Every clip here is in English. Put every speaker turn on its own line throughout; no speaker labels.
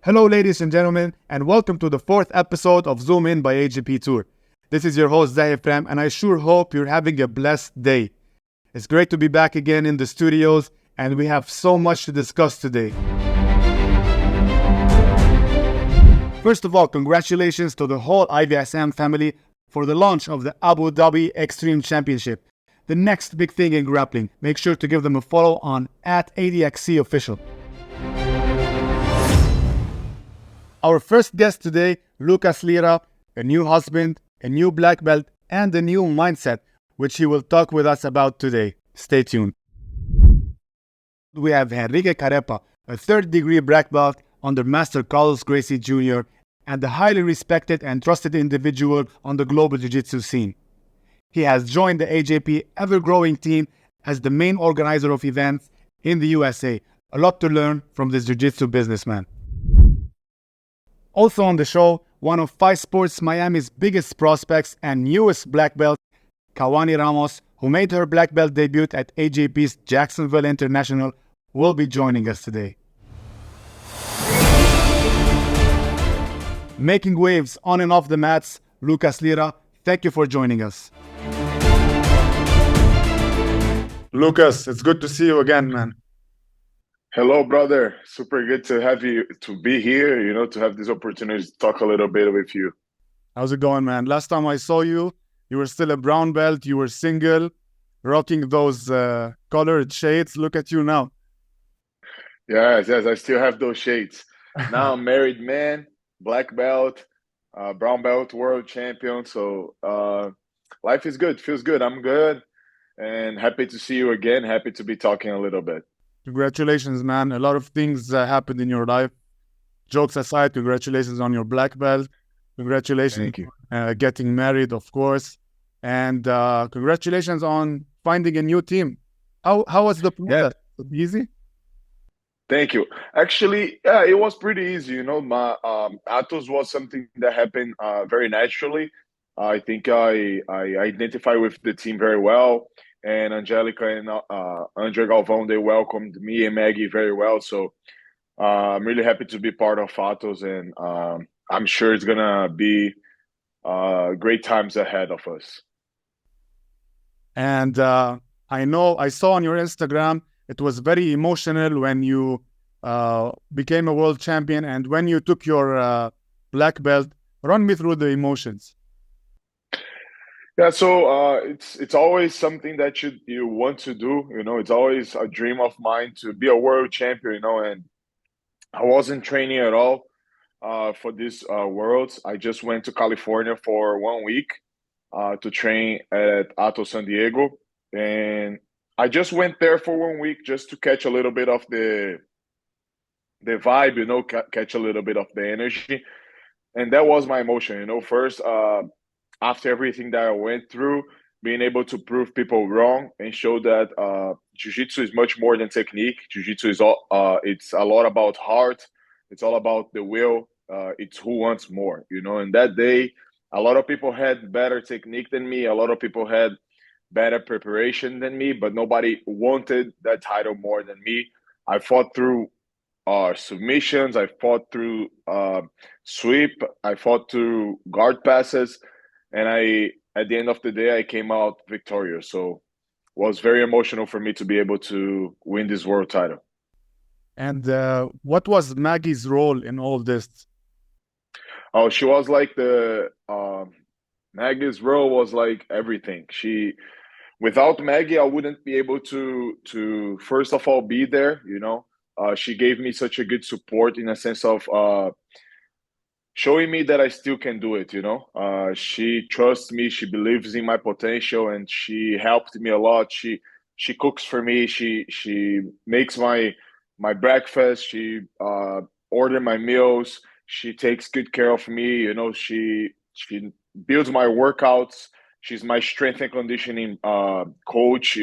Hello, ladies and gentlemen, and welcome to the fourth episode of Zoom In by AJP Tour. This is your host, Zahi Phram, and I sure hope you're having a blessed day. It's great to be back again in the studios, and we have so much to discuss today. First of all, congratulations to the whole IVSM family for the launch of the Abu Dhabi Extreme Championship, the next big thing in grappling. Make sure to give them a follow on @ADXCOfficial. Our first guest today, Luccas Lira, a new husband, a new black belt, and a new mindset, which he will talk with us about today. Stay tuned. We have Henrique Carepa, a third-degree black belt under Master Carlos Gracie Jr., and a highly respected and trusted individual on the global jiu-jitsu scene. He has joined the AJP ever-growing team as the main organizer of events in the USA. A lot to learn from this jiu-jitsu businessman. Also on the show, one of Fight Sports Miami's biggest prospects and newest black belt, Kauane Ramos, who made her black belt debut at AJP's Jacksonville International, will be joining us today. Making waves on and off the mats, Luccas Lira, thank you for joining us. Luccas, it's good to see you again, man.
Hello, brother. Super good to have you to be here, to have this opportunity to talk a little bit with you.
How's it going, man? Last time I saw you, you were still a brown belt, you were single, rocking those colored shades. Look at you now.
Yes, I still have those shades. Now I'm married man, black belt, brown belt, world champion. So life is good, feels good. I'm good and happy to see you again. Happy to be talking a little bit.
Congratulations, man. A lot of things happened in your life. Jokes aside, congratulations on your black belt. Congratulations on getting married, of course. And congratulations on finding a new team. How was the process?
Yeah.
Easy?
Thank you. Actually, yeah, it was pretty easy. My Atos was something that happened very naturally. I think I identify with the team very well. And Angelica and Andre Galvão, they welcomed me and Maggie very well. So I'm really happy to be part of Atos, and I'm sure it's going to be great times ahead of us.
And I saw on your Instagram, it was very emotional when you became a world champion and when you took your black belt. Run me through the emotions.
Yeah, so it's always something that you want to do. It's always a dream of mine to be a world champion. And I wasn't training at all for these worlds. I just went to California for 1 week to train at Atos San Diego, and I just went there for 1 week just to catch a little bit of the vibe, catch a little bit of the energy, and that was my emotion. First. After everything that I went through, being able to prove people wrong and show that jiu-jitsu is much more than technique. Jiu-jitsu is it's a lot about heart. It's all about the will. It's who wants more, And that day, a lot of people had better technique than me. A lot of people had better preparation than me, but nobody wanted that title more than me. I fought through submissions. I fought through sweep. I fought through guard passes. And at the end of the day, I came out victorious. So it was very emotional for me to be able to win this world title.
And what was Maggie's role in all this?
Oh, she was like Maggie's role was like everything. Without Maggie, I wouldn't be able to first of all be there. She gave me such a good support in a sense of showing me that I still can do it, She trusts me, she believes in my potential, and she helped me a lot. She cooks for me, she makes my breakfast, she orders my meals, she takes good care of me, she builds my workouts. She's my strength and conditioning coach,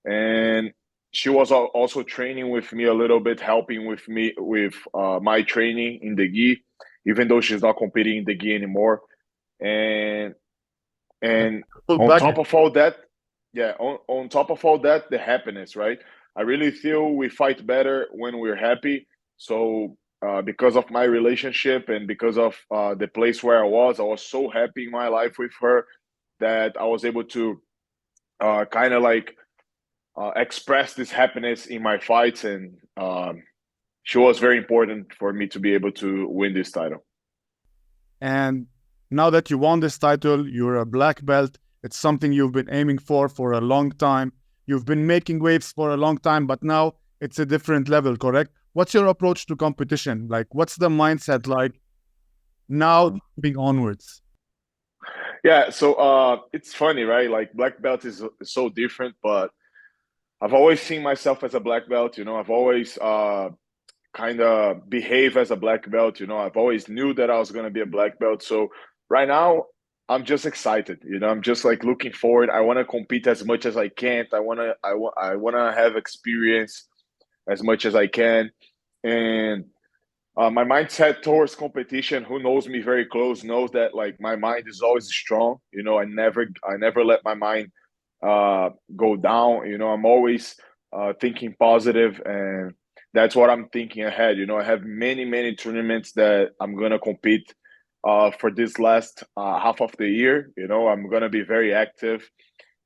and she was also training with me a little bit, helping with me with my training in the gi, even though she's not competing in the gi anymore. And on top of all that, on top of all that, the happiness, right? I really feel we fight better when we're happy. So because of my relationship and because of the place where I was so happy in my life with her that I was able to kind of like express this happiness in my fights, and she was very important for me to be able to win this title.
And now that you won this title, you're a black belt. It's something you've been aiming for a long time. You've been making waves for a long time, but now it's a different level, correct? What's your approach to competition? Like, what's the mindset like now moving onwards?
Yeah, so it's funny, right? Like black belt is so different, but I've always seen myself as a black belt. I've always kind of behave as a black belt. I've always knew that I was going to be a black belt. So right now I'm just excited. I'm just like looking forward. I want to compete as much as I can. I want to have experience as much as I can. And my mindset towards competition, who knows me very close knows that like my mind is always strong. I never let my mind go down. I'm always thinking positive, and that's what I'm thinking ahead. I have many tournaments that I'm gonna compete for this last half of the year. I'm gonna be very active,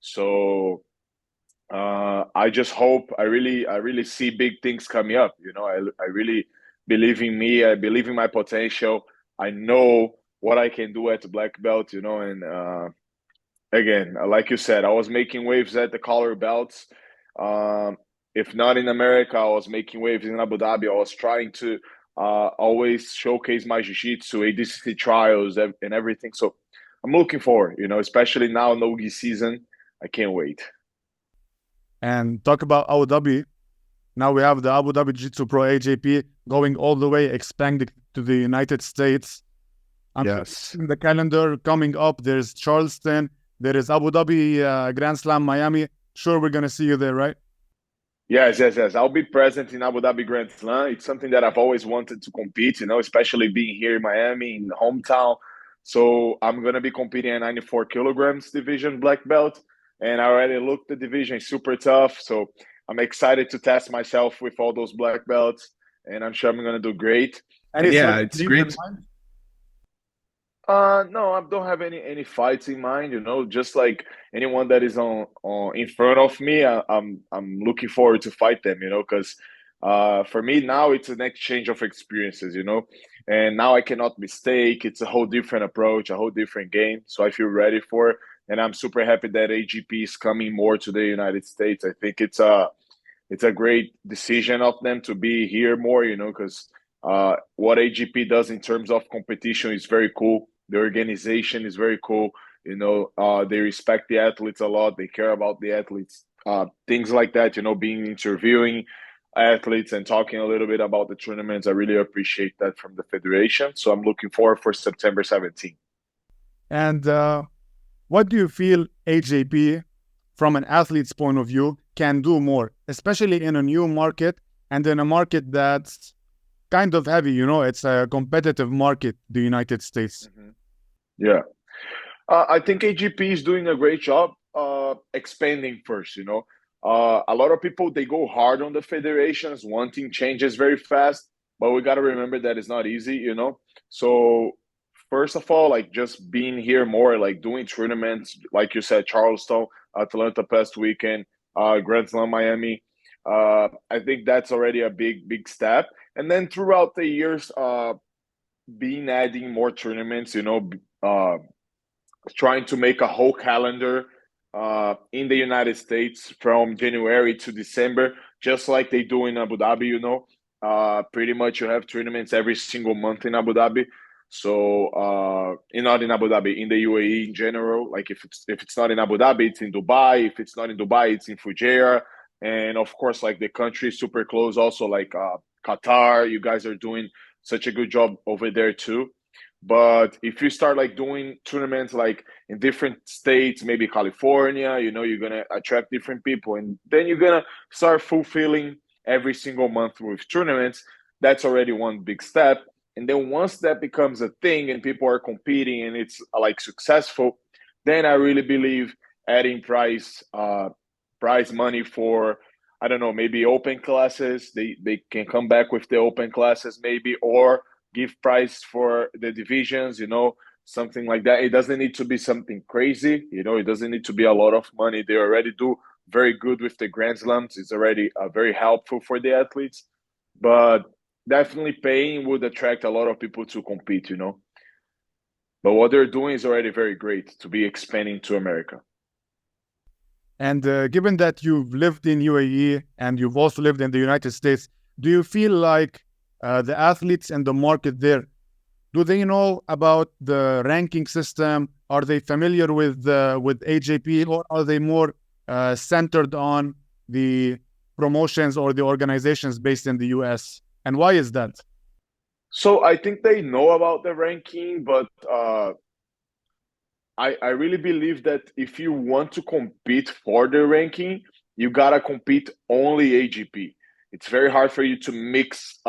so I just hope. I really see big things coming up. I really believe in me. I believe in my potential. I know what I can do at the black belt. And again, like you said, I was making waves at the color belts. If not in America, I was making waves in Abu Dhabi. I was trying to always showcase my jiu-jitsu, ADCC trials, and everything. So I'm looking forward, especially now, Nogi season. I can't wait.
And talk about Abu Dhabi. Now we have the Abu Dhabi Jiu-Jitsu Pro AJP going all the way, expanding to the United States.
Yes.
In the calendar coming up, there's Charleston, there is Abu Dhabi Grand Slam Miami. Sure, we're going to see you there, right?
Yes. I'll be present in Abu Dhabi Grand Slam. It's something that I've always wanted to compete, especially being here in Miami, in the hometown. So I'm going to be competing at 94 kilograms division black belt. And I already looked the division, it's super tough. So I'm excited to test myself with all those black belts. And I'm sure I'm going to do great.
Any
Yeah,
it's great.
No, I don't have any fights in mind. Just like anyone that is on in front of me, I'm looking forward to fight them. Because for me now it's an exchange of experiences. And now I cannot mistake. It's a whole different approach, a whole different game. So I feel ready for it, and I'm super happy that AGP is coming more to the United States. I think it's a great decision of them to be here more. Because what AGP does in terms of competition is very cool. The organization is very cool. They respect the athletes a lot. They care about the athletes. Things like that, being interviewing athletes and talking a little bit about the tournaments. I really appreciate that from the federation. So I'm looking forward for September 17th.
And what do you feel AJP, from an athlete's point of view, can do more, especially in a new market and in a market that's kind of heavy? It's a competitive market, the United States.
Mm-hmm. Yeah. I think AGP is doing a great job expanding first. A lot of people, they go hard on the federations, wanting changes very fast, but we got to remember that it's not easy. So first of all, like just being here more, like doing tournaments, like you said, Charleston, Atlanta past weekend, Grand Slam Miami. I think that's already a big step. And then throughout the years, being adding more tournaments, trying to make a whole calendar in the United States from January to December, just like they do in Abu Dhabi. Pretty much you have tournaments every single month in Abu Dhabi. So not in Abu Dhabi, in the UAE in general. Like if it's not in Abu Dhabi, it's in Dubai. If it's not in Dubai, it's in Fujairah. And of course, like the country is super close. Also, like Qatar, you guys are doing such a good job over there too. But if you start like doing tournaments like in different states, maybe California, you're gonna attract different people, and then you're gonna start fulfilling every single month with tournaments. That's already one big step. And then once that becomes a thing and people are competing and it's like successful, then I really believe adding prize money for I don't know, maybe open classes. They can come back with the open classes maybe, or give prize for the divisions, something like that. It doesn't need to be something crazy, it doesn't need to be a lot of money. They already do very good with the Grand Slams. It's already very helpful for the athletes, but definitely paying would attract a lot of people to compete. But what they're doing is already very great to be expanding to America.
And given that you've lived in UAE and you've also lived in the United States, do you feel like the athletes and the market there, do they know about the ranking system? Are they familiar with AJP, or are they more centered on the promotions or the organizations based in the US? And why is that?
So I think they know about the ranking, but I really believe that if you want to compete for the ranking, you gotta compete only AGP. It's very hard for you to mix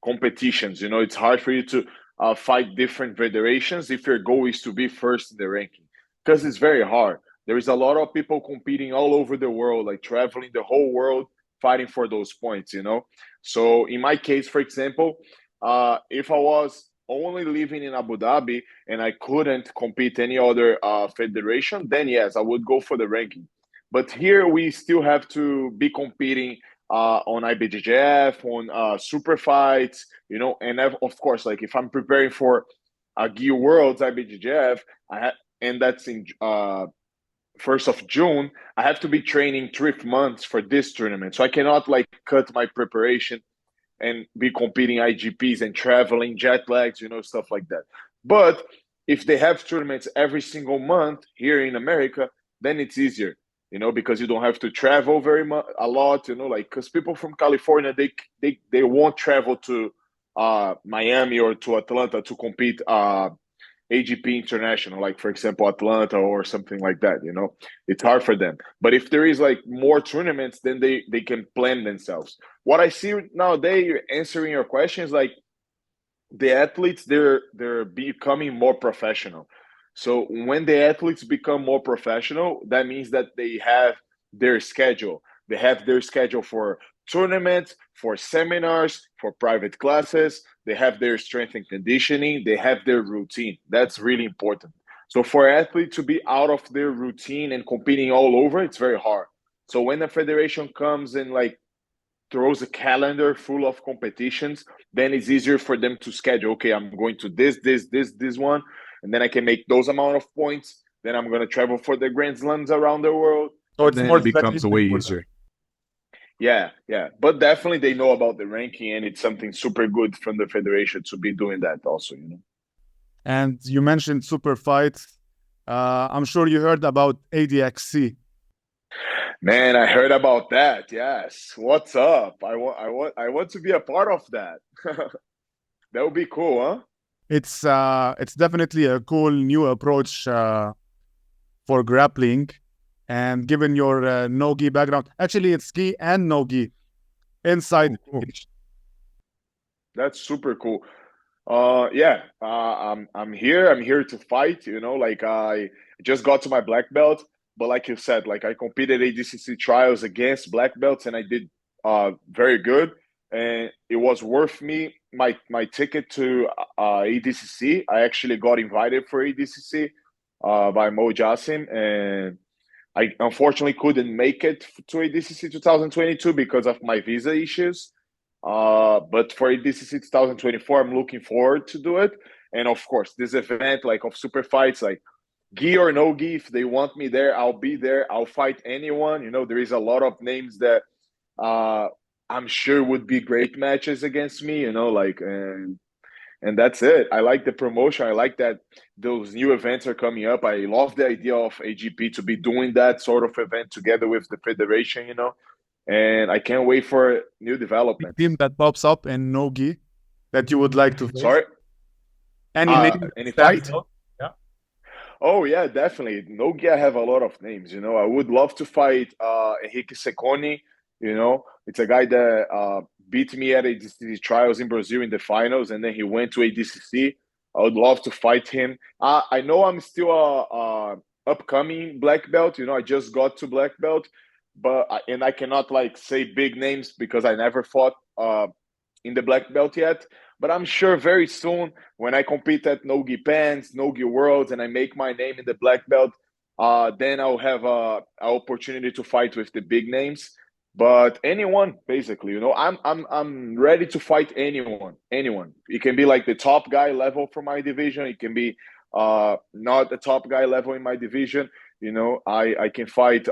competitions. It's hard for you to fight different federations if your goal is to be first in the ranking, because it's very hard. There is a lot of people competing all over the world, like traveling the whole world, fighting for those points. So in my case, for example, if I was only living in Abu Dhabi and I couldn't compete any other federation, then yes, I would go for the ranking. But here we still have to be competing on IBJJF, on super fights, and of course, like if I'm preparing for a GI Worlds IBJJF, and that's in 1st of June, I have to be training 3 months for this tournament. So I cannot like cut my preparation and be competing IGPs and traveling, jet lags, stuff like that. But if they have tournaments every single month here in America, then it's easier, because you don't have to travel a lot, like, because people from California, they won't travel to Miami or to Atlanta to compete AGP International, like, for example, Atlanta or something like that, it's hard for them. But if there is like more tournaments, then they can plan themselves. What I see nowadays, answering your questions, like the athletes, they're becoming more professional. So when the athletes become more professional, that means that they have their schedule. They have their schedule for tournaments, for seminars, for private classes. They have their strength and conditioning. They have their routine. That's really important. So for athletes to be out of their routine and competing all over, it's very hard. So when the federation comes and like throws a calendar full of competitions, then it's easier for them to schedule. Okay, I'm going to this one, and then I can make those amount of points. Then I'm going to travel for the Grand Slams around the world.
So it's more
It becomes way easier.
Yeah. But definitely they know about the ranking, and it's something super good from the federation to be doing that also,
And you mentioned super fights. I'm sure you heard about ADXC.
Man, I heard about that. Yes. What's up? I want to be a part of that. That would be cool, huh?
It's definitely a cool new approach for grappling. And given your no-gi background, actually it's gi and no-gi inside.
That's super cool. I'm here to fight, like I just got to my black belt, but like you said, like I competed ADCC trials against black belts and I did very good, and it was worth me my ticket to ADCC. I actually got invited for ADCC by Mo Jassim, and I unfortunately couldn't make it to ADCC 2022 because of my visa issues. But for ADCC 2024, I'm looking forward to do it. And of course, this event like of super fights, like gi or no gi, if they want me there, I'll be there. I'll fight anyone. There is a lot of names that I'm sure would be great matches against me. And that's it. I like the promotion. I like that those new events are coming up. I love the idea of AGP to be doing that sort of event together with the federation. And I can't wait for new development.
Team that pops up in no-gi that you would like to face?
Sorry? Any fight?
Yeah.
Oh, yeah, definitely. No-gi, I have a lot of names. I would love to fight Henrique Carepa. It's a guy that beat me at ADCC trials in Brazil in the finals, and then he went to ADCC. I would love to fight him. I know I'm still a upcoming black belt. I just got to black belt, but and I cannot like say big names because I never fought in the black belt yet. But I'm sure very soon when I compete at Nogi Pans, Nogi Worlds, and I make my name in the black belt, then I'll have a opportunity to fight with the big names. But anyone, basically, I'm ready to fight anyone. Anyone. It can be like the top guy level for my division. It can be not the top guy level in my division. I can fight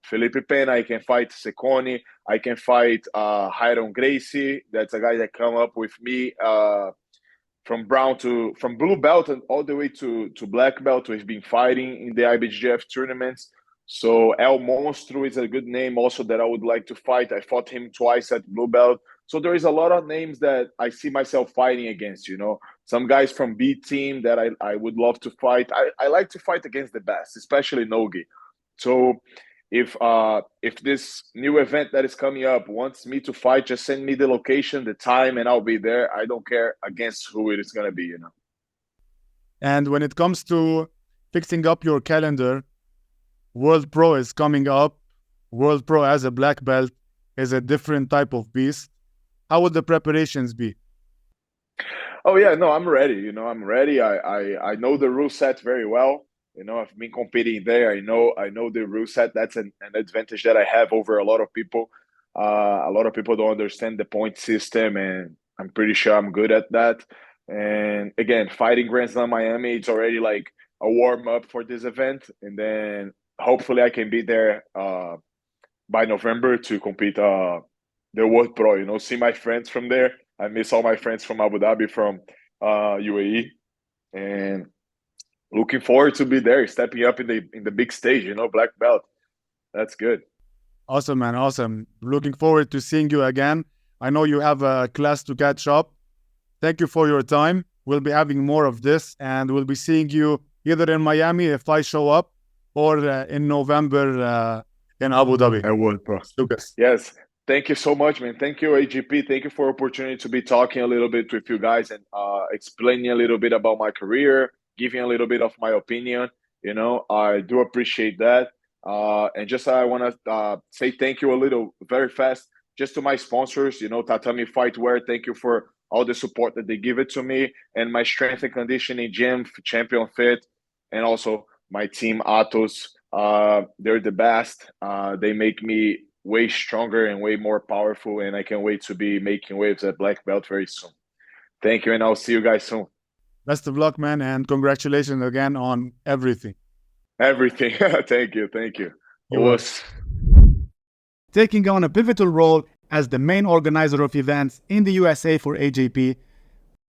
Felipe Pena. I can fight Seconi. I can fight Hiron Gracie. That's a guy that come up with me from blue belt and all the way to black belt. We've been fighting in the IBJJF tournaments. So El Monstro is a good name also that I would like to fight. I fought him twice at blue belt. So there is a lot of names that I see myself fighting against. Some guys from B team that I would love to fight. I like to fight against the best, especially Nogi. So if this new event that is coming up wants me to fight, just send me the location, the time, and I'll be there. I don't care against who it is going to be.
And when it comes to fixing up your calendar, World Pro is coming up. World Pro as a black belt is a different type of beast. How would the preparations be?
Oh yeah, no, I'm ready. I'm ready. I know the rule set very well. I've been competing there. I know the rule set. That's an advantage that I have over a lot of people. A lot of people don't understand the point system, and I'm pretty sure I'm good at that. And again, fighting Grand Slam Miami, it's already like a warm up for this event, and then hopefully I can be there by November to compete the World Pro. See my friends from there. I miss all my friends from Abu Dhabi, from UAE, and looking forward to be there, stepping up in the big stage. Black belt. That's good.
Awesome, man. Awesome. Looking forward to seeing you again. I know you have a class to catch up. Thank you for your time. We'll be having more of this, and we'll be seeing you either in Miami if I show up, or in November in Abu Dhabi.
I would, bro.
Luccas.
Yes. Thank you so much, man. Thank you, AJP. Thank you for the opportunity to be talking a little bit with you guys and explaining a little bit about my career, giving a little bit of my opinion. I do appreciate that. And just I want to say thank you a little very fast just to my sponsors, Tatami Fightwear. Thank you for all the support that they give it to me, and my strength and conditioning gym, Champion Fit, and also my team, Atos. They're the best. They make me way stronger and way more powerful, and I can't wait to be making waves at black belt very soon. Thank you, and I'll see you guys soon.
Best of luck, man, and congratulations again on everything.
Everything. Thank you.
Taking on a pivotal role as the main organizer of events in the USA for AJP,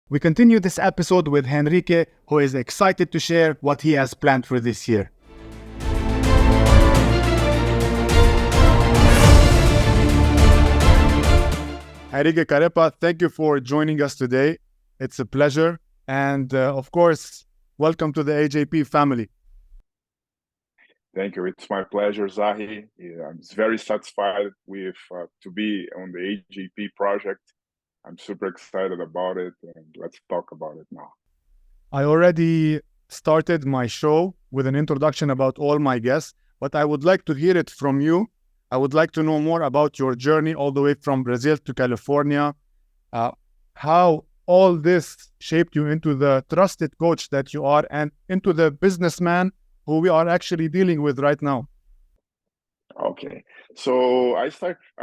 we continue this episode with Henrique, who is excited to share what he has planned for this year. Henrique Carepa, thank you for joining us today. It's a pleasure. And of course, welcome to the AJP family.
Thank you. It's my pleasure, Zahi. I'm very satisfied with to be on the AJP project. I'm super excited about it, and let's talk about it now.
I already started my show with an introduction about all my guests, but I would like to hear it from you. I would like to know more about your journey all the way from Brazil to California, how all this shaped you into the trusted coach that you are and into the businessman who we are actually dealing with right now.
Okay, so I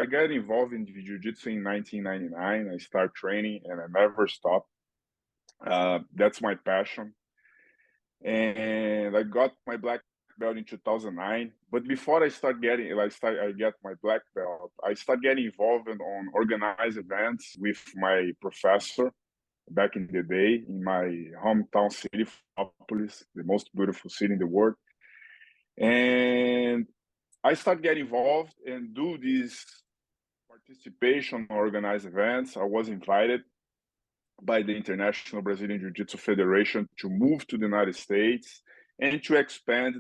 got involved in Jiu-Jitsu in 1999. I started training and I never stopped. That's my passion. And I got my black belt in 2009. But before I get my black belt, I started getting involved on organized events with my professor back in the day in my hometown city, Florianópolis, the most beautiful city in the world. And I started getting involved and do these participation organized events. I was invited by the International Brazilian Jiu-Jitsu Federation to move to the United States and to expand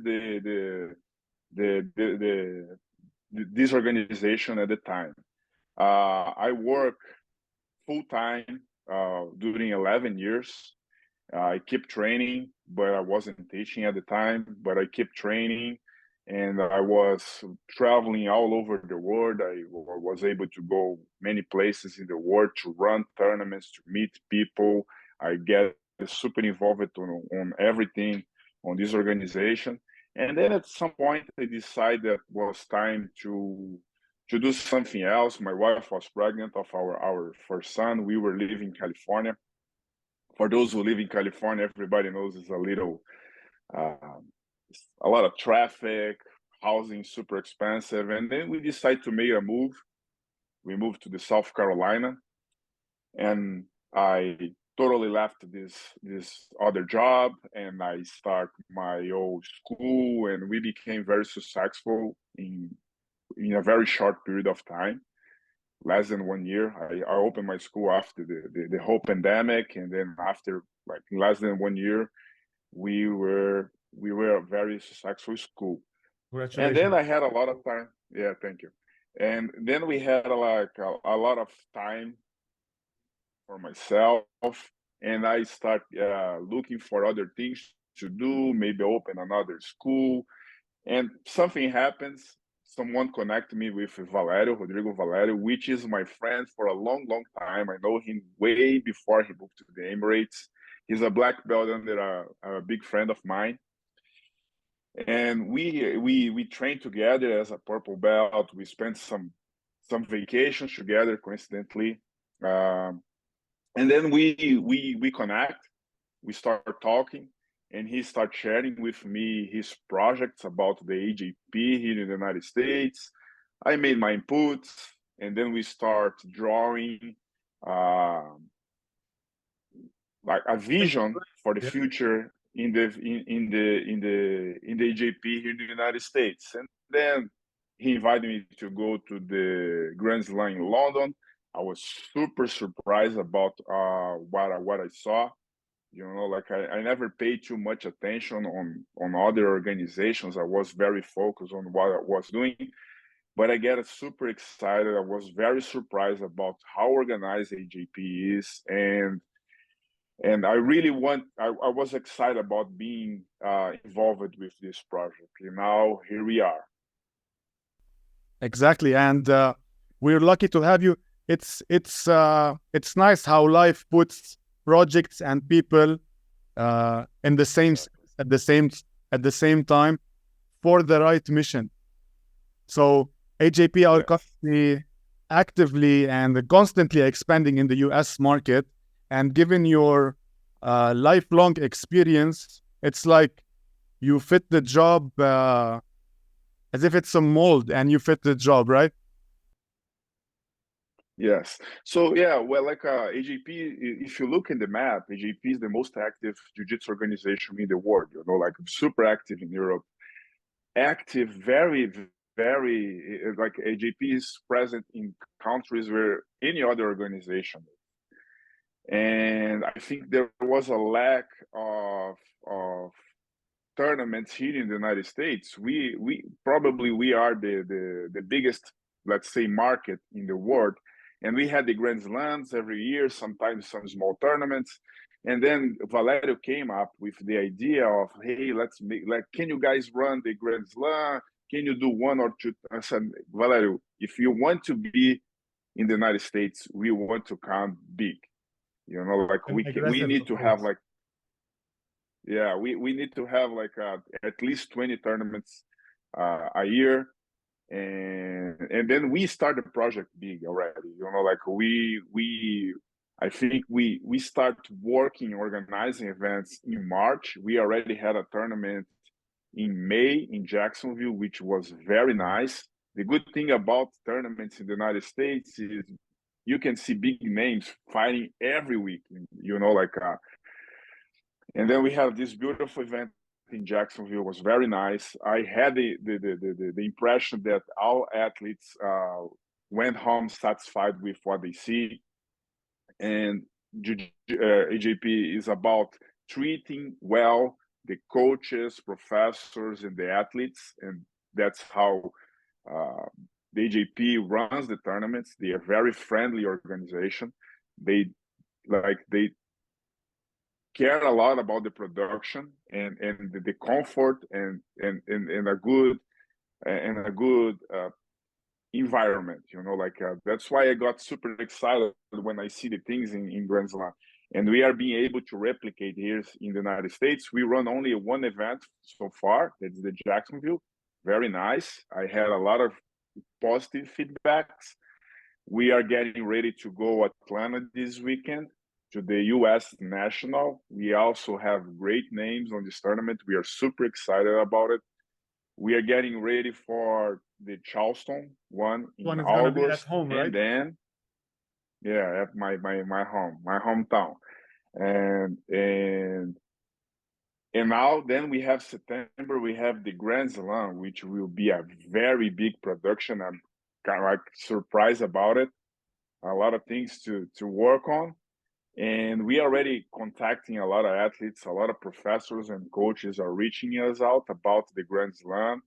this organization at the time. I worked full-time during 11 years. I kept training, but I wasn't teaching at the time, but I kept training. and I was traveling all over the world. I was able to go many places in the world to run tournaments, to meet people. I get super involved on everything on this organization. And then at some point, I decided that it was time to do something else. My wife was pregnant of our first son. We were living in California. For those who live in California, everybody knows it's uh, a lot of traffic, housing super expensive. And then we decided to make a move. We moved to the South Carolina, and I totally left this other job, and I start my old school, and we became very successful in a very short period of time, less than 1 year. I opened my school after the whole pandemic, and then after like less than 1 year, we were a very successful school. And then
Congratulations.
I had a lot of time. Yeah, thank you. And then we had a lot of time for myself, and I start looking for other things to do, maybe open another school. And something happens. Someone connected me with Rodrigo Valerio, which is my friend for a long, long time. I know him way before he moved to the Emirates. He's a black belt under a big friend of mine, and we trained together as a purple belt. We spent some vacations together, coincidentally, um, and then we connect. We start talking, and he starts sharing with me his projects about the AJP here in the United States. I made my inputs, and then we start drawing uh, like a vision for the
Yeah.
future in the AJP here in the United States. And then he invited me to go to the Grand Slam in London. I was super surprised about what I saw. You know, like I never paid too much attention on other organizations. I was very focused on what I was doing, but I get super excited. I was very surprised about how organized AJP is, and I really I was excited about being involved with this project. And now here we are.
Exactly, and we're lucky to have you. It's nice how life puts projects and people in the same at the same at the same time for the right mission. So AJP are
Yes.
constantly actively and constantly expanding in the US market, and given your lifelong experience, it's like you fit the job as if it's a mold and you fit the job, right?
Yes. So yeah, well, like AJP, if you look in the map, AJP is the most active jiu-jitsu organization in the world. You know, like super active in Europe, active, very, very like AJP is present in countries where any other organization. And I think there was a lack of tournaments here in the United States. We are the biggest, let's say, market in the world, and we had the Grand Slams every year, sometimes some small tournaments. And then Valerio came up with the idea of, hey, let's make, like, can you guys run the Grand Slam? Can you do one or two? I said, Valerio, if you want to be in the United States, we want to come big. You know, like
An
we
aggressive
need to have
approach.
like, yeah, we need to have like at least 20 tournaments a year, and then we start the project big already. You know, like I think we start working organizing events in March. We already had a tournament in May in Jacksonville, which was very nice. The good thing about tournaments in the United States is you can see big names fighting every week. You know, like and then we have this beautiful event in Jacksonville. It was very nice. I had the impression that all athletes went home satisfied with what they see. And AJP is about treating well the coaches, professors, and the athletes. And that's how uh, the AJP runs the tournaments. They are a very friendly organization. They care a lot about the production and the comfort and a good and a good environment. Like that's why I got super excited when I see the things in Grand Slam. And we are being able to replicate here in the United States. We run only one event so far. That's the Jacksonville. Very nice. I had a lot of positive feedbacks. We are getting ready to go Atlanta this weekend to the US National. We also have great names on this tournament. We are super excited about it. We are getting ready for the Charleston one in
One is gonna be at
August,
home, right?
and then at my hometown, and now then we have September. We have the Grand Slam, which will be a very big production. I'm kind of like surprised about it. A lot of things to work on, and we are already contacting a lot of athletes. A lot of professors and coaches are reaching us out about the Grand Slam.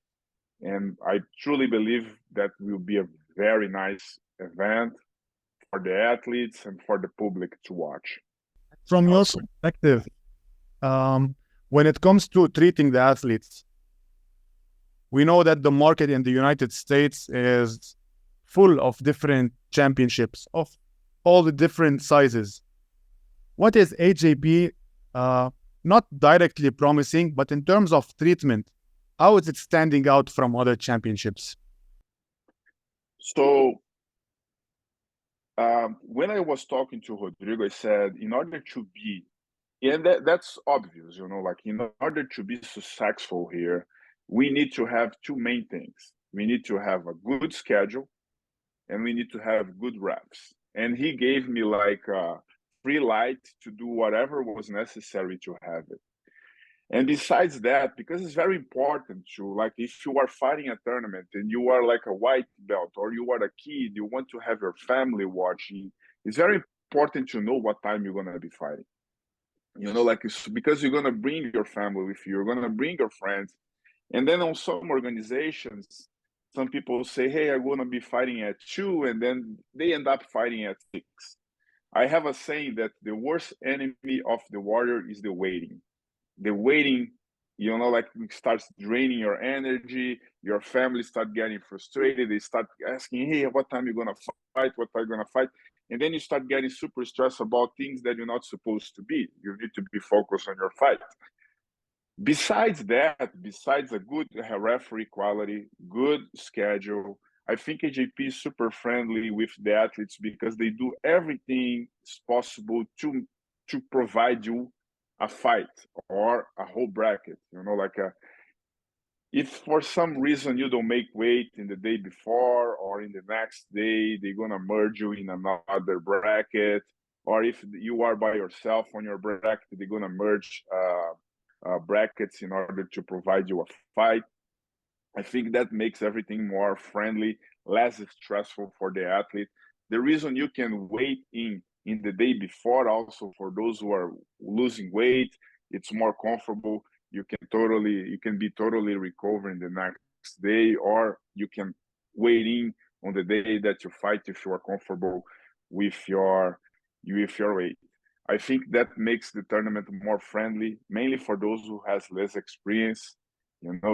And I truly believe that will be a very nice event for the athletes and for the public to watch.
From your
Also,
perspective, when it comes to treating the athletes, we know that the market in the United States is full of different championships of all the different sizes. What is AJP not directly promising, but in terms of treatment, how is it standing out from other championships?
so when I was talking to Rodrigo, I said, in order to be, and that's obvious, like in order to be successful here, we need to have two main things. We need to have a good schedule and we need to have good reps. And he gave me like free light to do whatever was necessary to have it. And besides that, because it's very important to, like, if you are fighting a tournament and you are like a white belt or you are a kid, you want to have your family watching, it's very important to know what time you're going to be fighting. Like, it's because you're going to bring your family with you, you're going to bring your friends. And then on some organizations, some people say, hey, I'm going to be fighting at 2, and then they end up fighting at 6. I have a saying that the worst enemy of the warrior is the waiting. The waiting, like it starts draining your energy, your family start getting frustrated, they start asking, hey, what time are you going to fight, what are you going to fight? And then you start getting super stressed about things that you're not supposed to be. You need to be focused on your fight. Besides that, besides a good referee quality, good schedule, I think AJP is super friendly with the athletes because they do everything possible to provide you a fight or a whole bracket. Like if for some reason you don't make weight in the day before or in the next day, they're gonna merge you in another bracket. Or if you are by yourself on your bracket, they're gonna merge brackets in order to provide you a fight. I think that makes everything more friendly, less stressful for the athlete. The reason you can wait in the day before, also for those who are losing weight, it's more comfortable. You can be totally recovering the next day, or you can wait in on the day that you fight if you are comfortable with your weight. I think that makes the tournament more friendly, mainly for those who has less experience,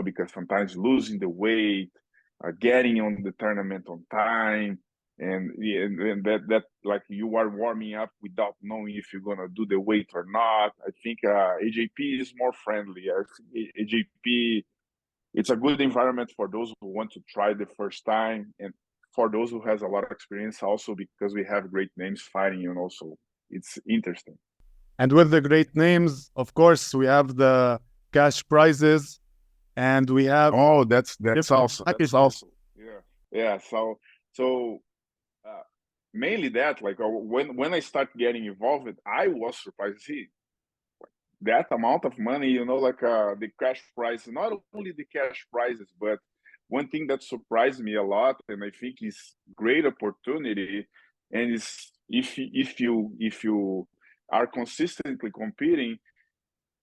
because sometimes losing the weight, getting on the tournament on time, and that like you are warming up without knowing if you're gonna do the weight or not. I think AJP is more friendly. I think AJP, it's a good environment for those who want to try the first time, and for those who has a lot of experience also, because we have great names fighting, so it's interesting.
And with the great names, of course, we have the cash prizes, and we have
That's also yeah. So mainly that, like when I start getting involved, I was surprised. See, that amount of money, like the cash prize, not only the cash prizes, but one thing that surprised me a lot, and I think is great opportunity, and is if you are consistently competing,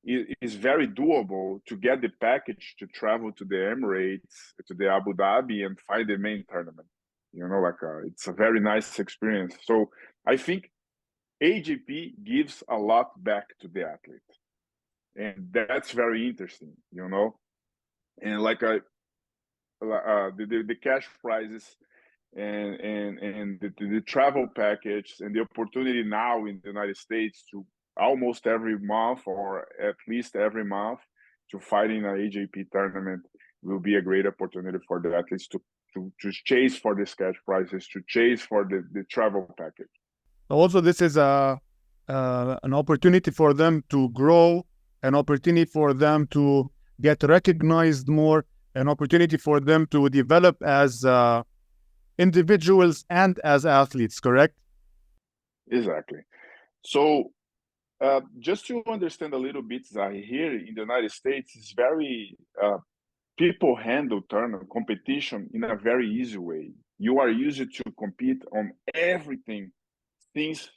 it is very doable to get the package to travel to the Emirates, to the Abu Dhabi, and fight the main tournament. Like it's a very nice experience. So I think AJP gives a lot back to the athlete, and that's very interesting. And like the cash prizes and the travel package and the opportunity now in the United States to almost every month or at least every month to fight in an AJP tournament will be a great opportunity for the athletes to chase for these cash prizes, to chase for the travel package.
Also, this is an opportunity for them to grow, an opportunity for them to get recognized more, an opportunity for them to develop as individuals and as athletes, correct?
Exactly. So just to understand a little bit, Zahi, here in the United States, it's very people handle tournament competition in a very easy way. You are used to compete on everything since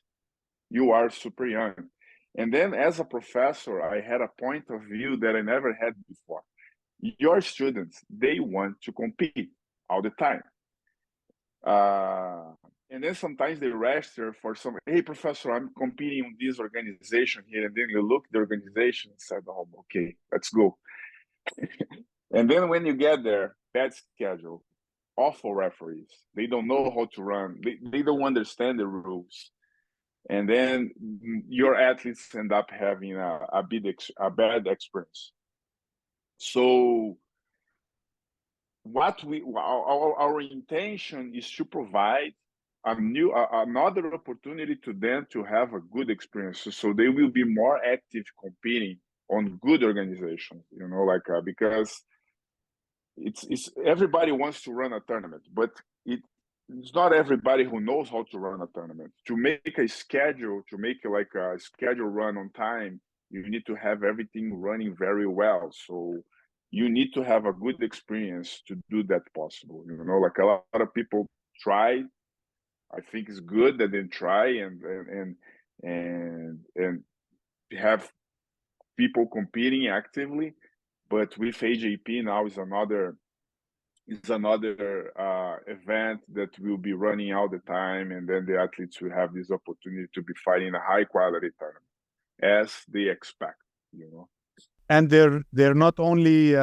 you are super young. And then as a professor, I had a point of view that I never had before. Your students, they want to compete all the time. And then sometimes they register for some, hey, professor, I'm competing in this organization here. And then you look at the organization and said, oh, okay, let's go. And then when you get there, bad schedule, awful referees. They don't know how to run. They don't understand the rules. And then your athletes end up having a bad experience. So our intention is to provide another opportunity to them to have a good experience, so they will be more active competing on good organizations, because it's everybody wants to run a tournament, but it's not everybody who knows how to run a tournament. To make a schedule, to make like a schedule run on time, you need to have everything running very well. So you need to have a good experience to do that possible. Like a lot of people try. I think it's good that they try and have people competing actively. But with AJP now is another event that will be running all the time, and then the athletes will have this opportunity to be fighting a high quality tournament as they expect.
And they're not only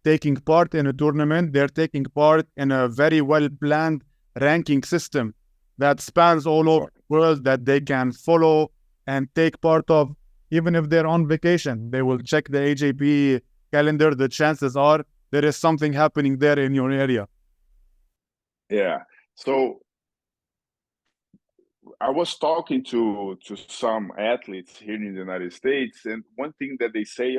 taking part in a tournament, they're taking part in a very well planned ranking system that spans all over the world that they can follow and take part of. Even if they're on vacation, they will check the AJP calendar. The chances are there is something happening there in your area.
Yeah. So I was talking to some athletes here in the United States, and one thing that they say,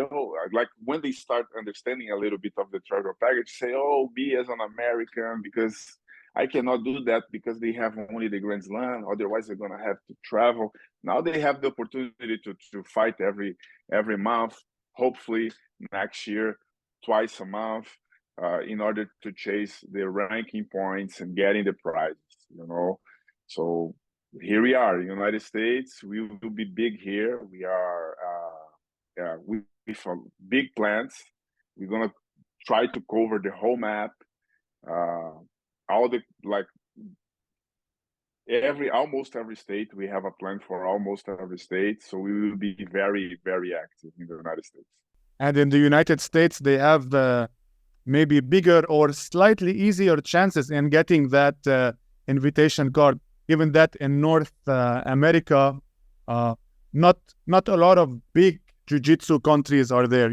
like when they start understanding a little bit of the travel package, say, oh, be as an American, because I cannot do that because they have only the Grand Slam, otherwise they're gonna have to travel. Now they have the opportunity to fight every month, hopefully next year, twice a month, in order to chase the ranking points and getting the prizes, So here we are, United States. We will be big here. We are, with big plans. We're gonna try to cover the whole map. Almost every state. We have a plan for almost every state. So we will be very, very active in the United States.
And in the United States, they have maybe bigger or slightly easier chances in getting that invitation card. Given that in North America, not a lot of big jiu-jitsu countries are there,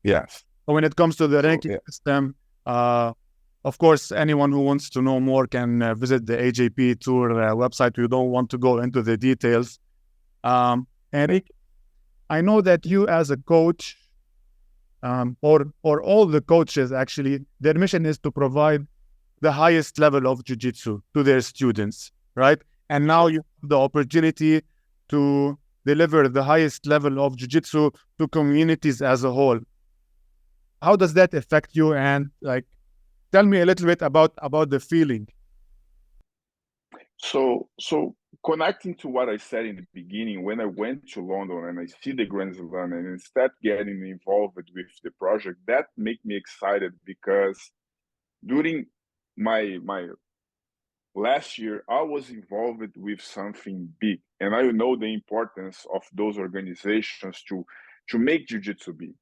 Yes.
So when it comes to the ranking system, of course, anyone who wants to know more can visit the AJP Tour website. We don't want to go into the details. Henrique, I know that you as a coach, or all the coaches actually, their mission is to provide the highest level of jiu-jitsu to their students, right? And now you have the opportunity to deliver the highest level of jiu-jitsu to communities as a whole. How does that affect you? And tell me a little bit about the feeling.
So connecting to what I said in the beginning, when I went to London and I see the Grand Slam and instead getting involved with the project, that made me excited, because during my last year, I was involved with something big, and I know the importance of those organizations to make jiu-jitsu big.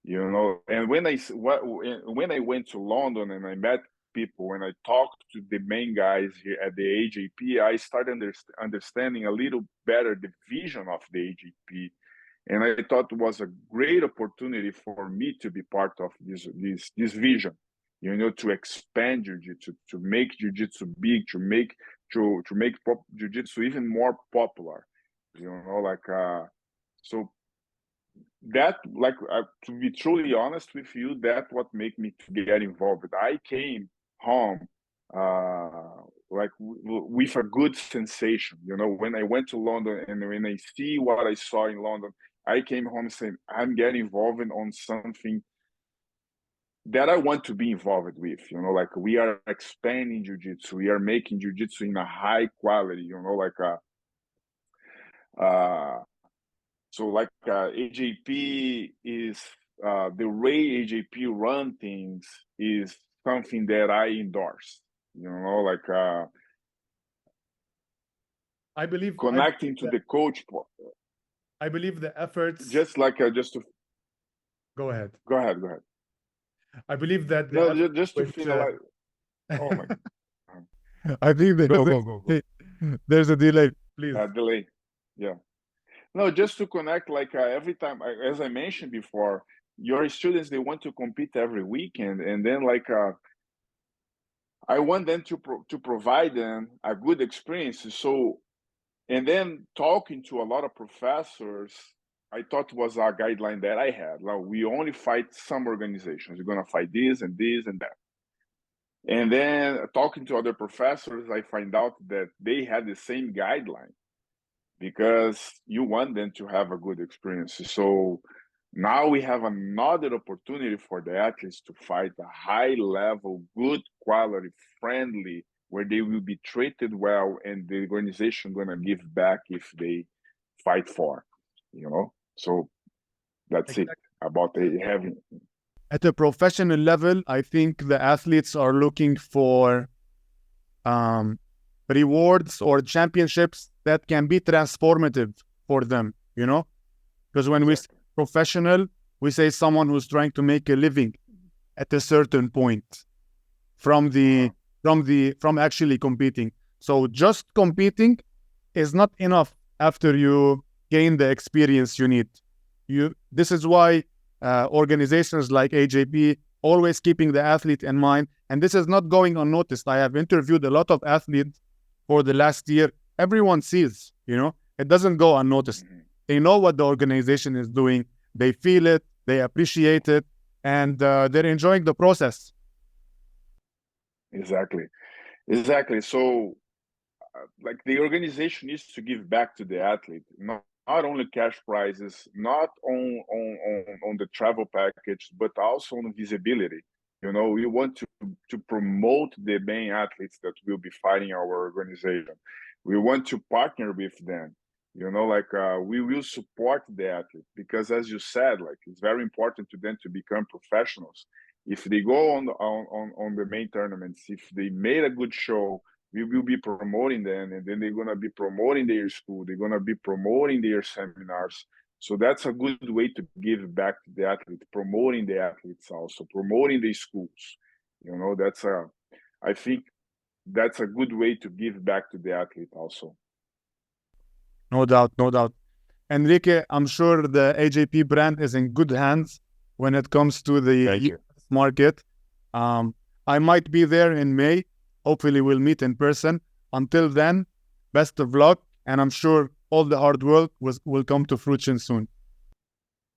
you know. And when I went to London and I met people, when I talked to the main guys here at the AJP, I started understanding a little better the vision of the AJP, and I thought it was a great opportunity for me to be part of this vision, you know, to expand jiu-jitsu, to make jiu-jitsu big, to make jiu-jitsu even more popular, you know, like so that, like, to be truly honest with you, that what made me to get involved. I came home like with a good sensation, you know. When I went to London and when I see what I saw in London, I came home saying I'm getting involved on something that I want to be involved with, you know. Like, we are expanding jiu-jitsu, we are making jiu-jitsu in a high quality, you know, like so like AJP is the way AJP run things is something that I endorse, you know, like
I believe
connecting to the coach.
I believe the efforts.
Just like just to
Go ahead.
Go ahead.
I believe that
No, just to feel like. Oh my.
I think that go. There's a delay, please.
Delay. Yeah. No, just to connect, like every time, as I mentioned before, your students, they want to compete every weekend, and then like I want them to provide them a good experience. So, and then talking to a lot of professors, I thought was a guideline that I had. Like, we only fight some organizations. We're gonna fight this and this and that. And then talking to other professors, I find out that they had the same guideline, because you want them to have a good experience. So now we have another opportunity for the athletes to fight a high level, good quality, friendly, where they will be treated well, and the organization gonna give back if they fight for, you know. So that's it about having.
At a professional level, I think the athletes are looking for rewards or championships that can be transformative for them, you know? Because when we say professional, we say someone who's trying to make a living at a certain point from actually competing. So just competing is not enough after you gain the experience you need. This is why organizations like AJP always keeping the athlete in mind, and this is not going unnoticed. I have interviewed a lot of athletes for the last year. Everyone sees, you know, it doesn't go unnoticed. They know what the organization is doing, they feel it, they appreciate it, and they're enjoying the process.
Exactly. So like, the organization needs to give back to the athlete, not only cash prizes, not on the travel package, but also on visibility. You know, we want to promote the main athletes that will be fighting our organization. We want to partner with them. You know, like we will support the athlete, because, as you said, like, it's very important to them to become professionals. If they go on the main tournaments, if they made a good show, we will be promoting them, and then they're going to be promoting their school, they're going to be promoting their seminars. So that's a good way to give back to the athlete, promoting the athletes, also promoting the schools. You know, I think that's a good way to give back to the athlete also.
No doubt. Henrique, I'm sure the AJP brand is in good hands when it comes to the US market. I might be there in May. Hopefully we'll meet in person. Until then, best of luck, and I'm sure all the hard work will come to fruition soon.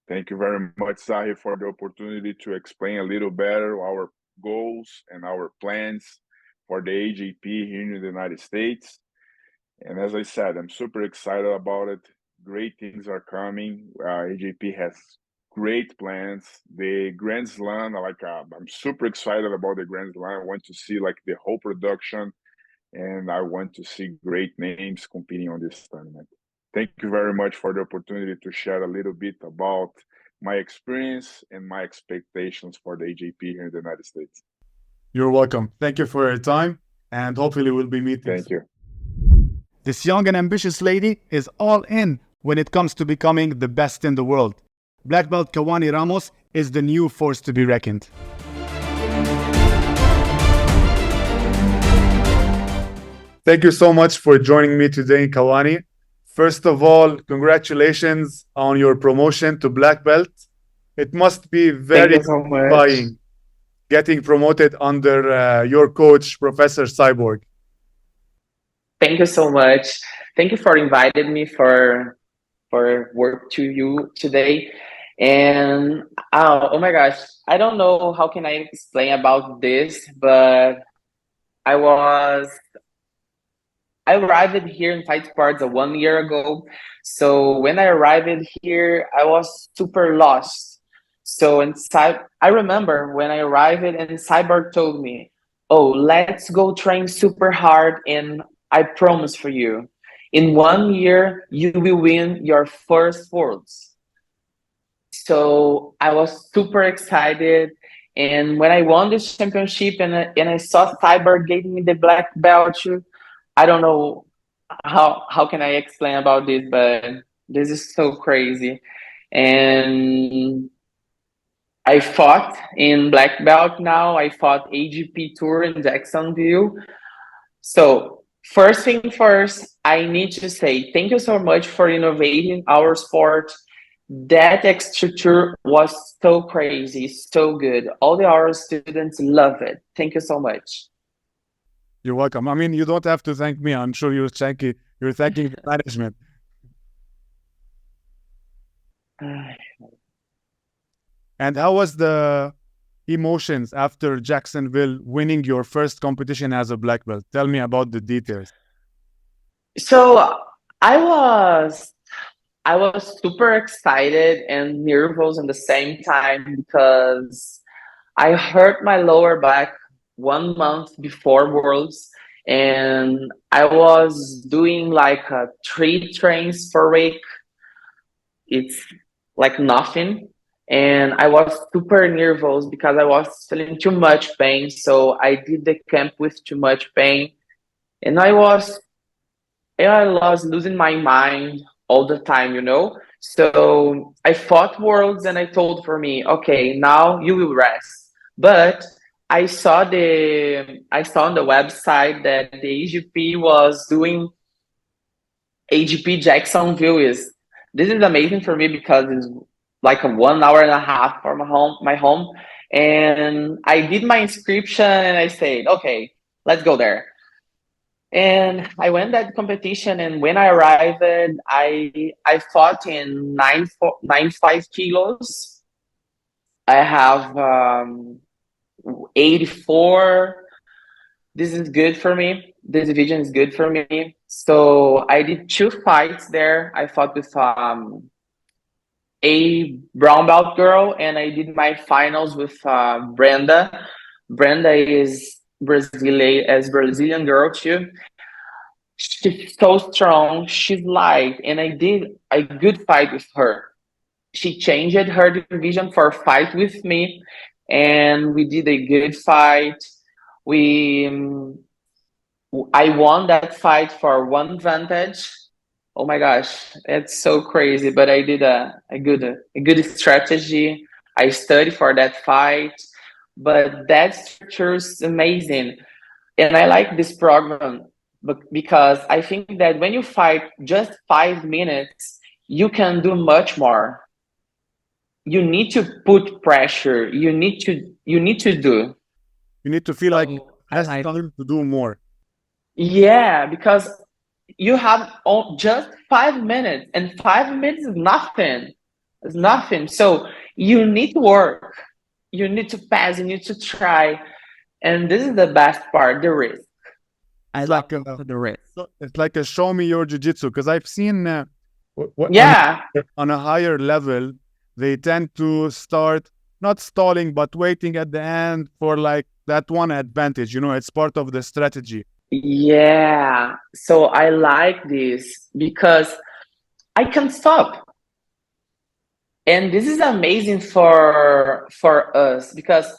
Thank you very much, Zahi, for the opportunity to explain a little better our goals and our plans for the AJP here in the United States. And as I said, I'm super excited about it. Great things are coming. AJP has great plans. The Grand Slam, like I'm super excited about the Grand Slam. I want to see like the whole production, and I want to see great names competing on this tournament. Thank you very much for the opportunity to share a little bit about my experience and my expectations for the AJP here in the United States.
You're welcome. Thank you for your time, and hopefully we'll be meeting.
Thank you.
This young and ambitious lady is all in when it comes to becoming the best in the world. Black belt Kauane Ramos is the new force to be reckoned. Thank you so much for joining me today, Kauane. First of all, congratulations on your promotion to black belt. It must be very satisfying getting promoted under your coach, Professor Cyborg.
Thank you so much. Thank you for inviting me for work to you today. And oh my gosh, I don't know how can I explain about this, but I arrived here in Fight Sports 1 year ago. So when I arrived here, I was super lost. So I remember when I arrived and Cyborg told me, "Oh, let's go train super hard, and I promise for you, in 1 year you will win your first worlds." So I was super excited. And when I won this championship and I saw Cyborg gave me the black belt, I don't know how can I explain about this, but this is so crazy. And I fought in black belt now. I fought AJP tour in Jacksonville. So first thing first, I need to say thank you so much for innovating our sport. That structure was so crazy, so good. All our students love it. Thank you so much.
You're welcome. I mean, you don't have to thank me. I'm sure you're thanking the management. And how was the emotions after Jacksonville winning your first competition as a black belt? Tell me about the details.
So I was super excited and nervous at the same time because I hurt my lower back 1 month before Worlds, and I was doing like 3 trains per week. It's like nothing. And I was super nervous because I was feeling too much pain. So I did the camp with too much pain. And I was losing my mind all the time, you know? So I fought Worlds and I told for me, okay, now you will rest. But I saw on the website that the AJP was doing AJP Jacksonville. This is amazing for me because it's like a 1 hour and a half from my home. And I did my inscription and I said, okay, let's go there. And I went that competition, and when I arrived, I fought in 95 kilos. I have 84. This is good for me. This division is good for me. So I did 2 fights there. I fought with a brown belt girl, and I did my finals with Brenda. Brenda is Brazilian girl too. She's so strong. She's light, and I did a good fight with her. She changed her division for a fight with me, and we did a good fight. I won that fight for 1 advantage. Oh my gosh, it's so crazy! But I did a good strategy. I studied for that fight, but that structure is amazing, and I like this program because I think that when you fight just 5 minutes, you can do much more. You need to put pressure. You need to do.
You need to feel like has time to do more.
Yeah, because you have just 5 minutes, and 5 minutes is nothing. It's nothing. So you need to work. You need to pass. You need to try. And this is the best part, the risk.
It's like the risk. It's like a show me your jiu-jitsu, because I've seen on a higher level, they tend to start not stalling, but waiting at the end for like that one advantage. You know, it's part of the strategy.
Yeah. So I like this because I can stop. And this is amazing for us because,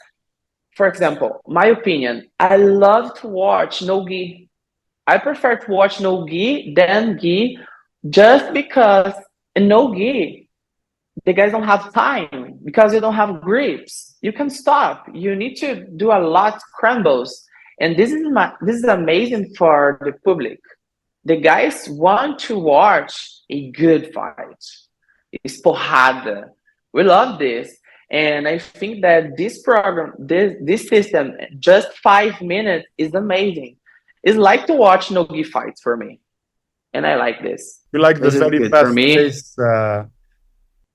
for example, my opinion, I love to watch no gi. I prefer to watch no gi than gi just because no gi, the guys don't have time because you don't have grips. You can stop. You need to do a lot scrambles. And this is amazing for the public. The guys want to watch a good fight. It's porrada. We love this. And I think that this program, this system, just 5 minutes is amazing. It's like to watch no-gi fights for me. And I like this.
You like the
This is
very
good for
fast
me.
pace.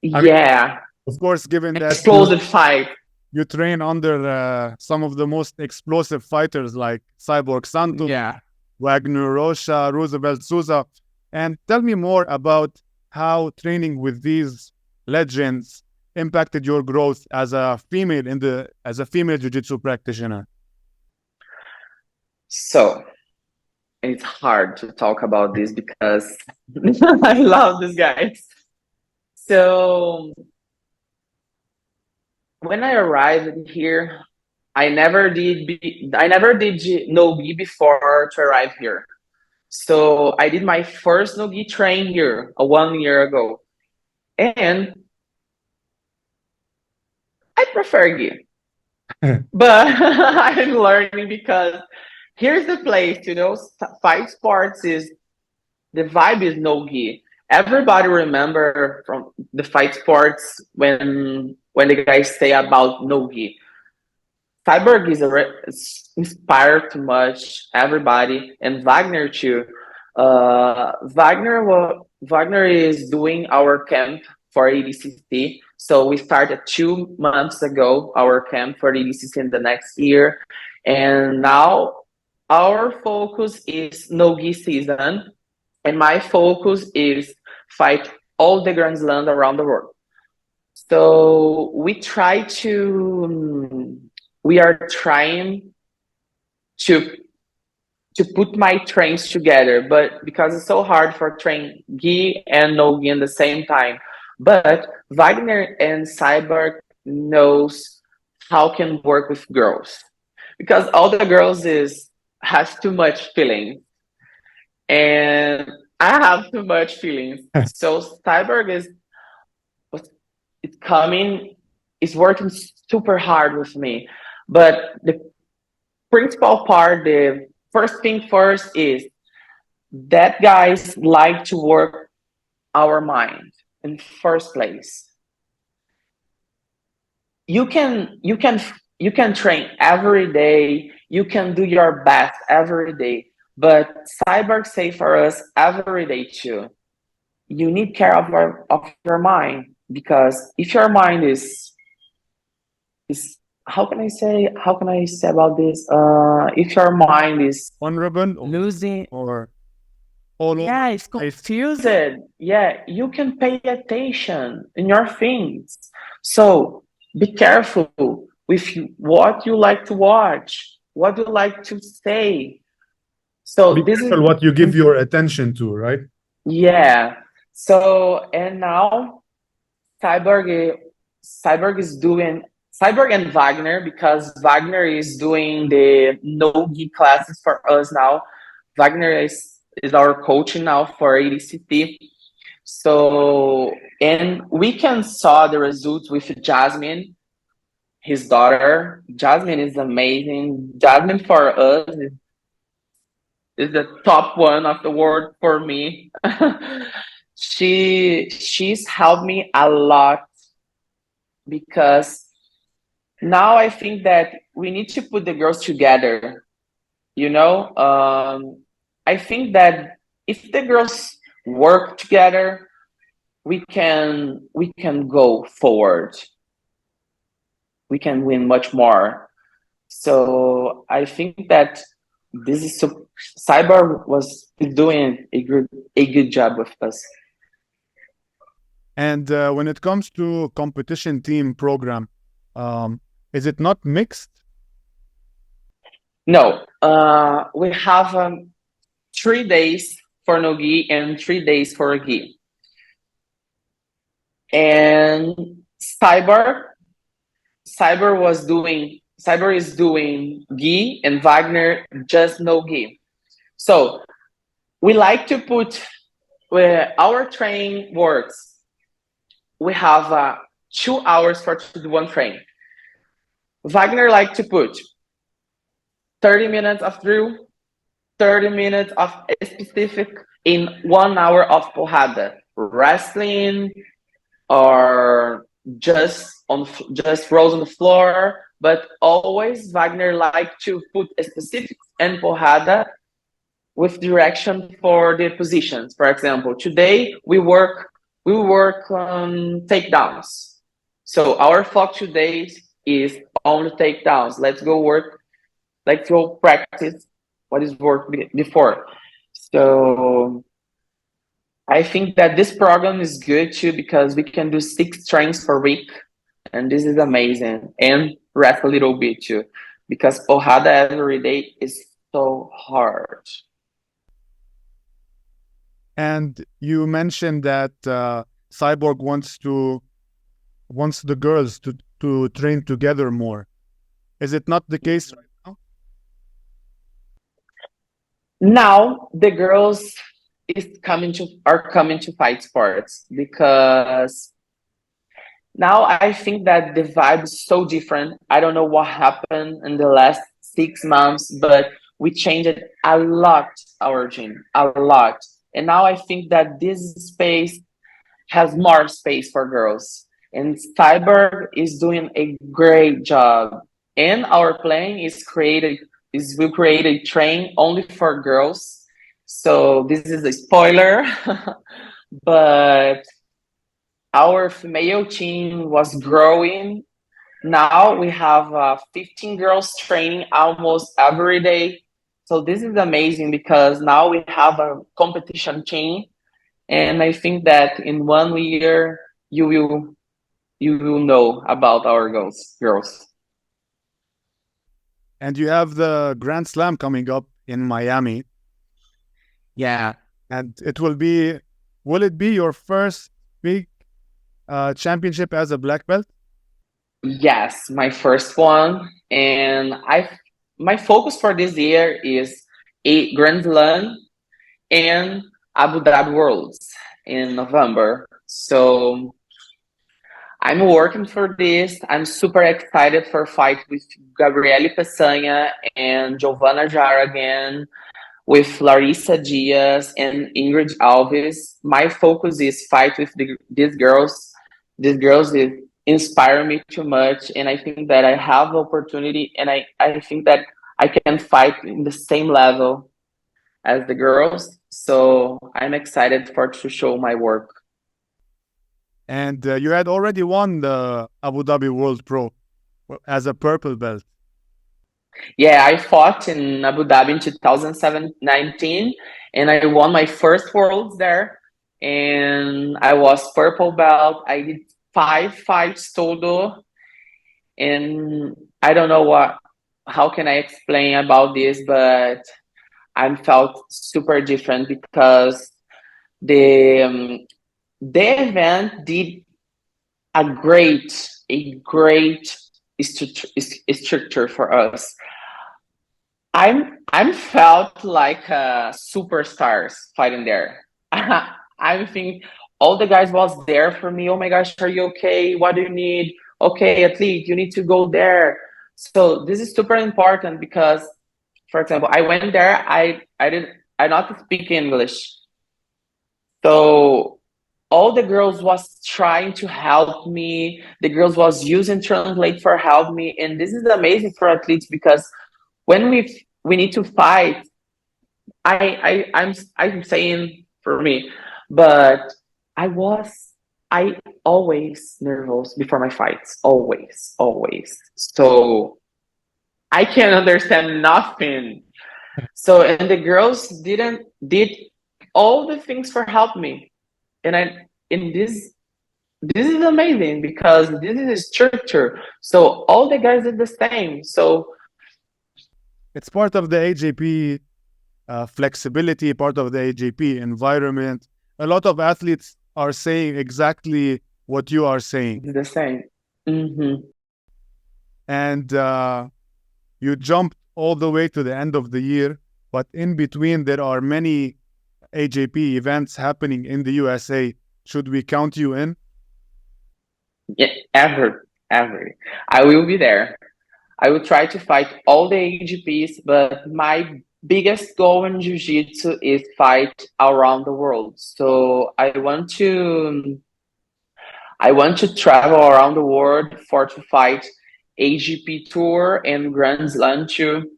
Yeah.
Of course, given that
Explosive fight.
you train under some of the most explosive fighters like Cyborg Santos, Wagner Rocha, Roosevelt Souza. And tell me more about how training with these legends impacted your growth as a female jiu-jitsu practitioner.
So it's hard to talk about this because I love these guys. So when I arrived here, I never did no-gi before to arrive here. So I did my first no-gi train here 1 year ago. And I prefer gi. But I'm learning because here's the place, fight sports is, the vibe is no-gi. Everybody remember from the fight sports when the guys say about no-gi. Cyborg is inspired too much, everybody, and Wagner too. Wagner is doing our camp for ADCC. So we started 2 months ago, our camp for ADCC in the next year. And now our focus is no-gi season. And my focus is fight all the Grand Slams around the world. So we are trying to put my trains together, but because it's so hard for train gi and no-gi in the same time. But Wagner and Cyborg knows how can work with girls, because all the girls has too much feeling, and I have too much feelings. So Cyborg is working super hard with me. But the principal part, the first thing first is that guys like to work our mind in first place. You can train every day. You can do your best every day. But Cyborg say for us every day too, you need care of your mind, because if your mind is how can I say about this? If your mind is
honorable,
losing,
or all
it's confused.
Yeah, you can pay attention in your things. So be careful with what you like to watch, what you like to say. So
be careful what you give your attention to, right?
Yeah. So, and now Cyborg and Wagner, because Wagner is doing the no-gi classes for us now. Wagner is our coach now for ADCT. So, and we can saw the results with Jasmine, his daughter. Jasmine is amazing. Jasmine for us is the top one of the world for me. She's helped me a lot, because now I think that we need to put the girls together. I think that if the girls work together, we can go forward. We can win much more. So I think that this is Cyborg is doing a good job with us.
And when it comes to competition team program, is it not mixed?
No, we have 3 days for no-gi and 3 days for gi. And Cyborg is doing gi, and Wagner just no-gi. So we like to put where our training works. we have 2 hours for to do one train. Wagner like to put 30 minutes of drill, 30 minutes of specific in 1 hour of porrada, wrestling or just rolls on the floor, but always Wagner like to put a specific and porrada with direction for the positions. For example, today we work takedowns. So our focus today is on the takedowns. Let's go practice what is worked before. So I think that this program is good too because we can do 6 trains per week, and this is amazing. And rest a little bit too, because porrada every day is so hard.
And you mentioned that Cyborg wants the girls to train together more. Is it not the case right now?
Now the girls are coming to fight sports because now I think that the vibe is so different. I don't know what happened in the last 6 months, but we changed a lot our gym, a lot. And now I think that this space has more space for girls. And Cyber is doing a great job. And our plan is we'll create a train only for girls. So this is a spoiler, but our female team was growing. Now we have 15 girls training almost every day. So this is amazing because now we have a competition team. And I think that in 1 year, you will know about our girls.
And you have the Grand Slam coming up in Miami.
Yeah.
And will it be your first big championship as a black belt?
Yes, my first one. And my focus for this year is a Grand Slam and Abu Dhabi Worlds in November. So I'm working for this. I'm super excited for fight with Gabriele Peçanha and Giovanna Jara again, with Larissa Diaz and Ingrid Alves. My focus is fight with these girls. These girls inspire me too much, and I think that I have the opportunity, and I think that I can fight in the same level as the girls. So I'm excited to show my work.
And you had already won the Abu Dhabi World Pro as a purple belt.
Yeah, I fought in Abu Dhabi in 2019, and I won my first Worlds there. And I was purple belt. I did 5 fights total, and I don't know how can I explain about this, but I felt super different because the event did a great structure for us. I'm felt like superstars fighting there. I think all the guys was there for me. Oh my gosh, are you okay? What do you need? Okay, athlete, you need to go there. So this is super important because, for example, I went there. I not speak English, so all the girls was trying to help me. The girls was using Translate for help me, and this is amazing for athletes because when we need to fight, I'm saying for me, but I always nervous before my fights, always. So I can't understand nothing. So and the girls did all the things for help me, and this is amazing because this is a structure. So all the guys did the same. So
it's part of the AJP flexibility, part of the AJP environment. A lot of athletes are saying exactly what you are saying.
It's the same. Mm-hmm.
And you jumped all the way to the end of the year, but in between there are many AJP events happening in the USA. Should we count you in?
Yeah, ever. I will be there. I will try to fight all the AJPs, but my biggest goal in Jiu-Jitsu is fight around the world. So I want to travel around the world for to fight AJP Tour and Grand Slam too.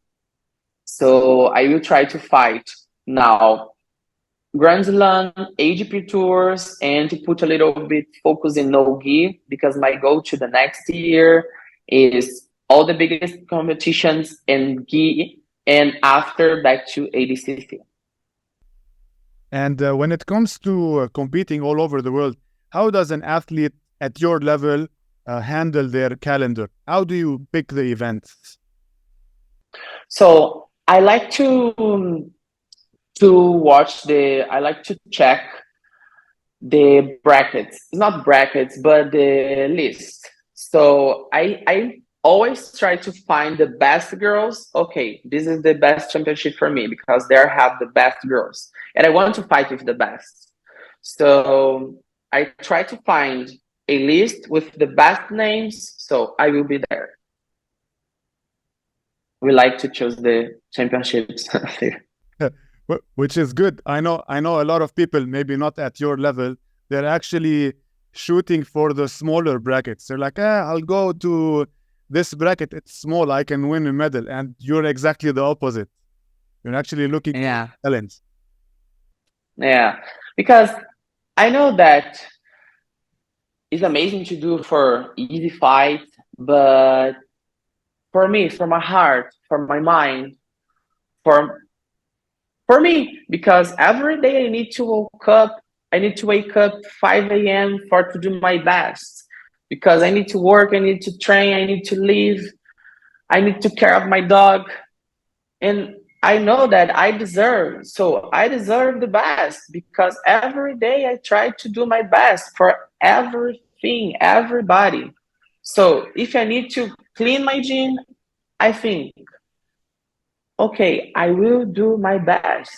So I will try to fight now Grand Slam, AJP Tours, and to put a little bit focus in no-gi, because my goal to the next year is all the biggest competitions in gi, and after back to ADCC.
And when it comes to competing all over the world, how does an athlete at your level handle their calendar? How do you pick the events?
So I like to I like to check the brackets. It's not brackets, but the list. So I always try to find the best girls. Okay, this is the best championship for me because they have the best girls. And I want to fight with the best. So I try to find a list with the best names, so I will be there. We like to choose the championships.
Which is good. I know a lot of people, maybe not at your level, they're actually shooting for the smaller brackets. They're like, I'll go to this bracket, it's small, I can win a medal. And you're exactly the opposite. You're actually looking for talents.
Yeah, because I know that it's amazing to do for easy fights, but for me, for my heart, for my mind, for me, because every day I need to wake up 5 a.m. to do my best, because I need to work, I need to train, I need to live, I need to care of my dog, and I know that I deserve the best, because every day I try to do my best for everything, everybody. So if I need to clean my gym, I think, okay, I will do my best.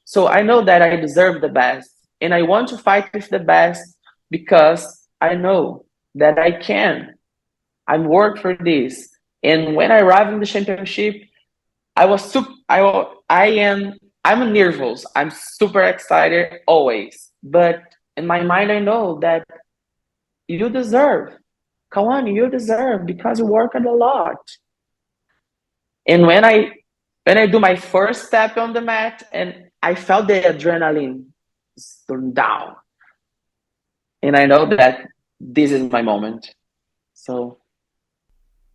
So I know that I deserve the best, and I want to fight with the best because I know that I can. I'm work for this. And when I arrive in the championship, I'm nervous. I'm super excited always. But in my mind, I know that you deserve. Kauane, you deserve, because you worked a lot. And when I do my first step on the mat, and I felt the adrenaline down, and I know that this is my moment. So,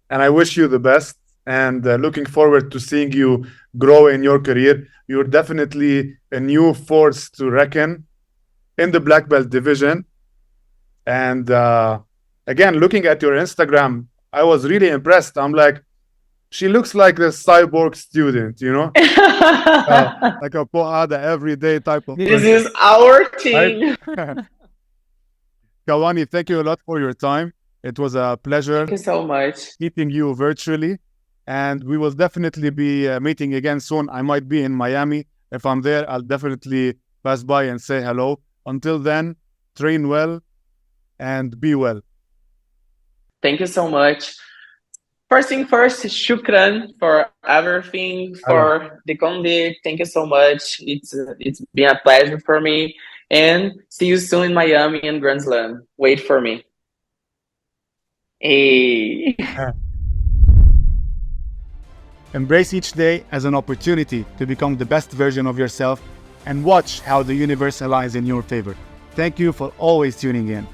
and I wish you the best, and looking forward to seeing you grow in your career. You're definitely a new force to reckon in the black belt division. And again, looking at your Instagram, I was really impressed. I'm like, she looks like the cyborg student, you know? Like a poada everyday type of
this is our team.
Right? Kauane, thank you a lot for your time. It was a pleasure.
Thank you so much.
Meeting you virtually. And we will definitely be meeting again soon. I might be in Miami. If I'm there, I'll definitely pass by and say hello. Until then, train well and be well.
Thank you so much. First thing first, shukran for everything, for the convite. Thank you so much. It's been a pleasure for me. And see you soon in Miami and Grand Slam. Wait for me. Hey.
Embrace each day as an opportunity to become the best version of yourself, and watch how the universe aligns in your favor. Thank you for always tuning in.